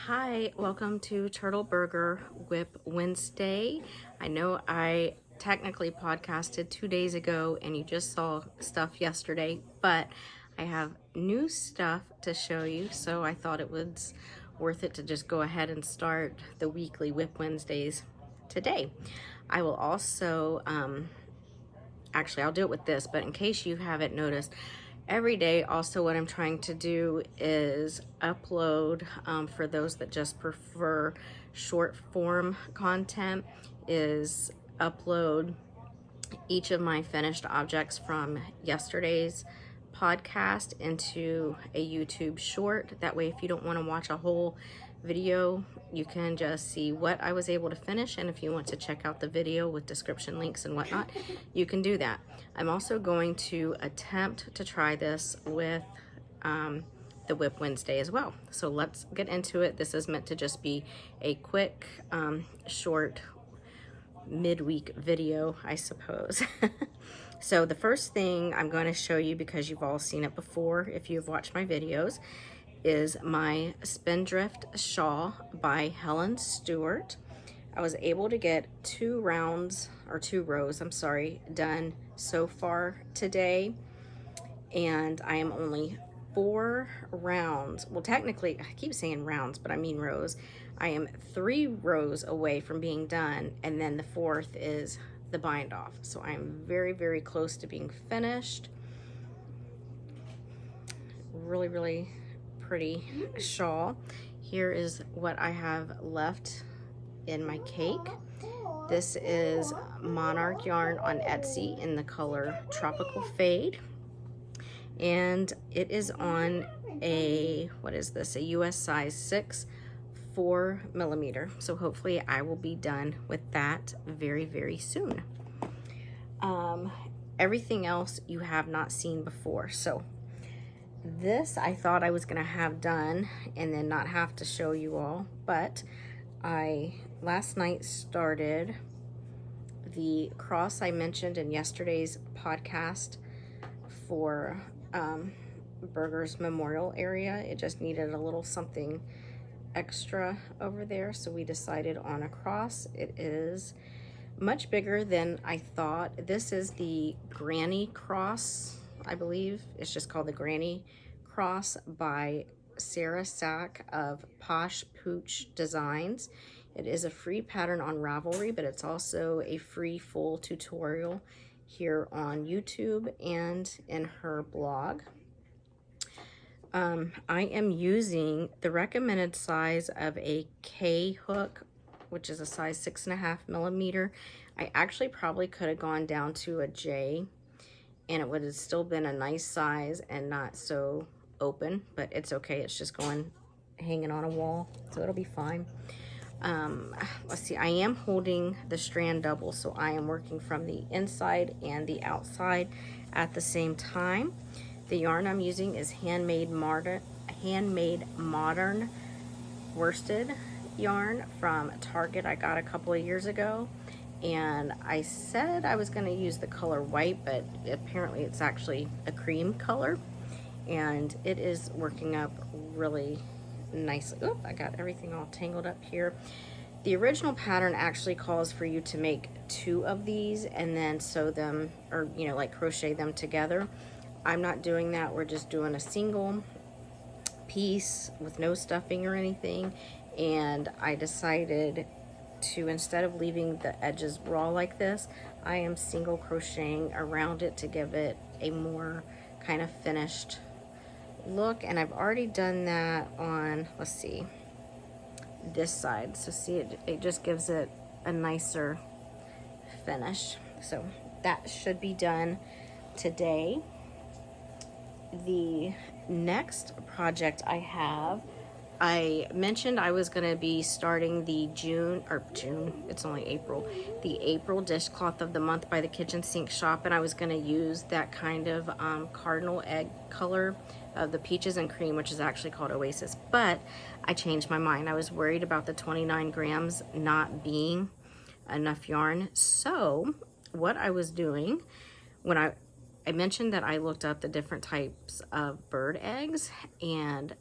Hi, welcome to TurtleBurger WIP Wednesday. I know I technically podcasted 2 days ago and you just saw stuff yesterday, but I have new stuff to show you, so I thought it was worth it to just go ahead and start the weekly WIP Wednesdays today. I will also, actually I'll do it with this, but in case you haven't noticed, every day also what I'm trying to do is upload, for those that just prefer short form content, is upload each of my finished objects from yesterday's podcast into a YouTube short. That way if you don't want to watch a whole video, you can just see what I was able to finish, and if you want to check out the video with description links and whatnot, you can do that. I'm also going to attempt to try this with the WIP Wednesday as well. So let's get into it. This is meant to just be a quick, short midweek video, I suppose. So the first thing I'm going to show you, because you've all seen it before if you've watched my videos, is my Spindrift shawl by Helen Stewart. I was able to get two rows, I'm sorry, done so far today, and I am only 4 rounds, well technically I keep saying rounds but I mean rows. I am 3 rows away from being done, and then the 4th is the bind off, so I'm very close to being finished. Really pretty shawl. Here is what I have left in my cake. This is Monarch yarn on Etsy in the color Tropical Fade, and it is on a, what is this, a US size 6 4mm. So hopefully I will be done with that very soon. Everything else you have not seen before. So this I thought I was gonna have done and then not have to show you all, but I last night started the cross I mentioned in yesterday's podcast for Burger's memorial area. It just needed a little something extra over there, so we decided on a cross. It is much bigger than I thought. This is the Granny Cross, I believe. It's just called the Granny Cross by Sara, Sach of Posh Pooch Designs. It is a free pattern on Ravelry, but it's also a free full tutorial here on YouTube and in her blog. I am using the recommended size of a K hook, which is a size 6.5mm. I actually probably could have gone down to a J, and it would have still been a nice size and not so open, but it's okay. It's just hanging on a wall, so it'll be fine. Let's see, I am holding the strand double, so I am working from the inside and the outside at the same time. The yarn I'm using is handmade modern worsted yarn from Target. I got a couple of years ago, and I said I was going to use the color white, but apparently it's actually a cream color, and it is working up really nicely. Oop, I got everything all tangled up here. The original pattern actually calls for you to make 2 of these and then sew them, or like crochet them together. I'm not doing that. We're just doing a single piece with no stuffing or anything, and I decided to, instead of leaving the edges raw like this, I am single crocheting around it to give it a more kind of finished look. And I've already done that on, let's see, this side. So see, it just gives it a nicer finish. So that should be done today. The next project I have, I mentioned I was going to be starting the June, it's only April, the April dishcloth of the month by the Kitchen Sink Shop, and I was going to use that kind of cardinal egg color of the peaches and cream, which is actually called Oasis, but I changed my mind. I was worried about the 29 grams not being enough yarn. So what I was doing, when I mentioned that I looked up the different types of bird eggs, and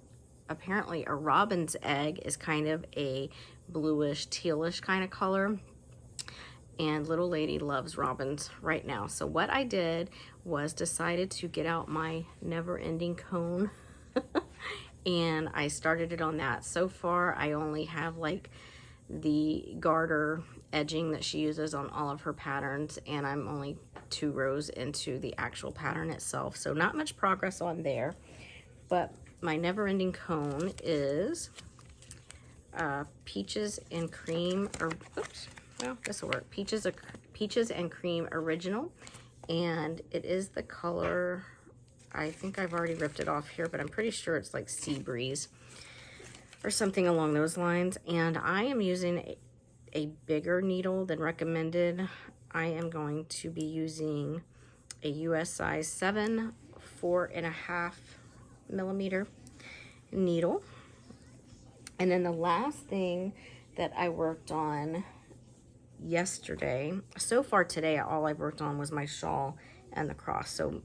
apparently a robin's egg is kind of a bluish, tealish kind of color. And little lady loves robins right now. So what I did was decided to get out my never-ending cone and I started it on that. So far I only have like the garter edging that she uses on all of her patterns, and I'm only 2 rows into the actual pattern itself, so not much progress on there. But my never-ending cone is peaches and cream, or oops, well, this will work. Peaches and cream original, and it is the color, I think I've already ripped it off here, but I'm pretty sure it's like Sea Breeze or something along those lines. And I am using a bigger needle than recommended. I am going to be using a US size 7 4.5 millimeter needle. And then the last thing that I worked on yesterday, so far today all I've worked on was my shawl and the cross. So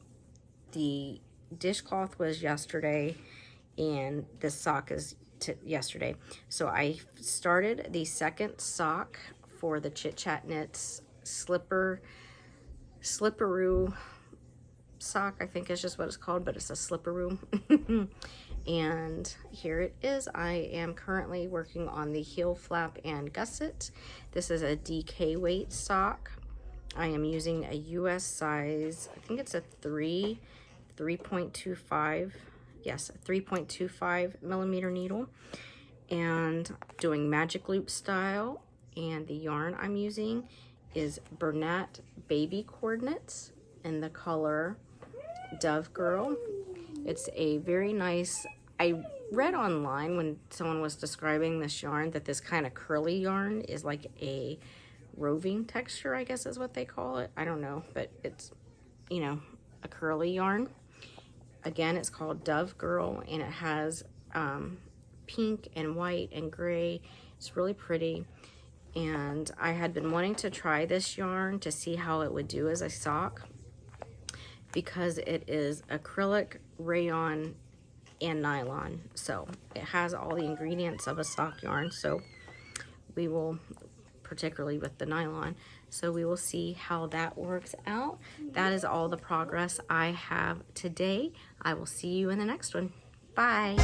the dishcloth was yesterday and the sock is yesterday. So I started the second sock for the Chitchat Knits Sliperoo sock, I think is just what it's called, but it's a Sliperoo. And here it is. I am currently working on the heel flap and gusset. This is a DK weight sock. I am using a US size, I think it's a 3.25, yes, a 3.25 millimeter needle, and doing magic loop style. And the yarn I'm using is Bernat Baby Coordinates in the color Dove Girl. It's a very nice, I read online when someone was describing this yarn that this kind of curly yarn is like a roving texture, I guess is what they call it. I don't know, but it's, you know, a curly yarn. Again, it's called Dove Girl, and it has pink and white and gray. It's really pretty. And I had been wanting to try this yarn to see how it would do as a sock, because it is acrylic, rayon, and nylon. So it has all the ingredients of a sock yarn. So we will, particularly with the nylon, so we will see how that works out. That is all the progress I have today. I will see you in the next one. Bye.